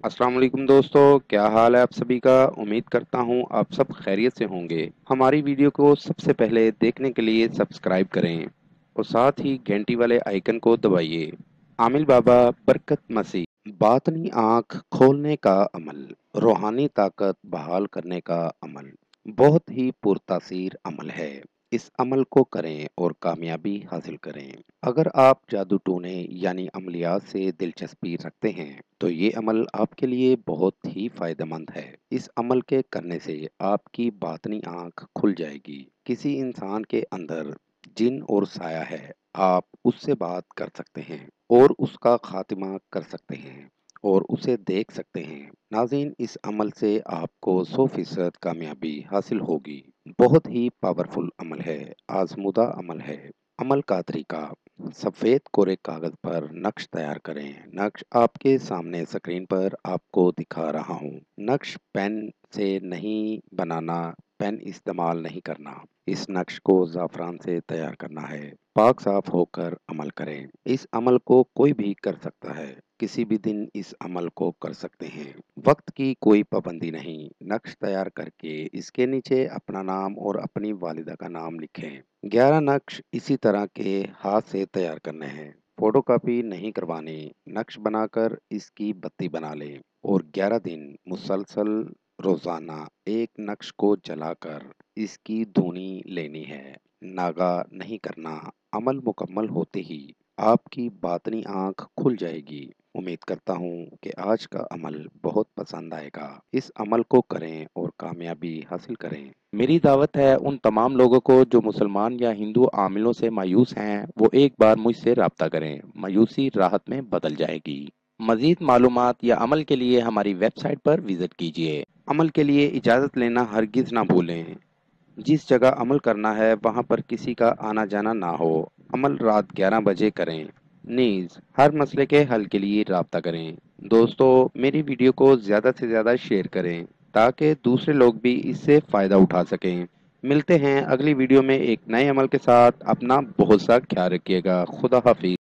अस्सलाम वालेकुम दोस्तों, क्या हाल है आप सभी का। उम्मीद करता हूँ आप सब खैरियत से होंगे। हमारी वीडियो को सबसे पहले देखने के लिए सब्सक्राइब करें और साथ ही घंटी वाले आइकन को दबाइए। आमिल बाबा बरकत मसीह। बातनी आँख खोलने का अमल, रूहानी ताकत बहाल करने का अमल बहुत ही पुरतासीर अमल है। इस अमल को करें और कामयाबी हासिल करें। अगर आप जादू टोने यानी अमलियात से दिलचस्पी रखते हैं तो ये अमल आपके लिए बहुत ही फायदेमंद है। इस अमल के करने से आपकी बातनी आँख खुल जाएगी। किसी इंसान के अंदर जिन और साया है, आप उससे बात कर सकते हैं और उसका खात्मा कर सकते हैं और उसे देख सकते हैं। नाज़रीन, इस अमल से आपको 100% कामयाबी हासिल होगी। बहुत ही पावरफुल अमल है, आजमुदा अमल है। अमल का तरीका: सफ़ेद कोरे कागज़ पर नक्श तैयार करें। नक्श आपके सामने स्क्रीन पर आपको दिखा रहा हूँ। नक्श पेन से नहीं बनाना, पेन इस्तेमाल नहीं करना। इस नक्श को ज़ाफ़रान से तैयार करना है। पाक साफ होकर अमल करें। इस अमल को कोई भी कर सकता है। किसी भी दिन इस अमल को कर सकते हैं। वक्त की कोई पाबंदी नहीं। नक्श तैयार करके इसके नीचे अपना नाम और अपनी वालिदा का नाम लिखें। 11 नक्श इसी तरह के हाथ से तैयार करने हैं। फोटोकॉपी नहीं करवानी। नक्श बनाकर इसकी बत्ती बना लें और 11 दिन मुसलसल रोजाना एक नक्श को जलाकर इसकी धुनी लेनी है। नागा नहीं करना। अमल मुकम्मल होते ही आपकी बातनी आंख खुल जाएगी। उम्मीद करता हूँ कि आज का अमल बहुत पसंद आएगा। इस अमल को करें और कामयाबी हासिल करें। मेरी दावत है उन तमाम लोगों को जो मुसलमान या हिंदू आमिलों से मायूस हैं, वो एक बार मुझसे राब्ता करें। मायूसी राहत में बदल जाएगी। मज़ीद मालूमात या अमल के लिए हमारी वेबसाइट पर विज़िट कीजिए। अमल के लिए इजाज़त लेना हरगिज़ ना भूलें। जिस जगह अमल करना है वहाँ पर किसी का आना जाना ना हो। अमल रात 11 बजे करें। नीज़ हर मसले के हल के लिए राब्ता करें। दोस्तों, मेरी वीडियो को ज़्यादा से ज़्यादा शेयर करें ताकि दूसरे लोग भी इससे फ़ायदा उठा सकें। मिलते हैं अगली वीडियो में एक नए अमल के साथ। अपना बहुत सा ख्याल रखिएगा। खुदा हाफिज़।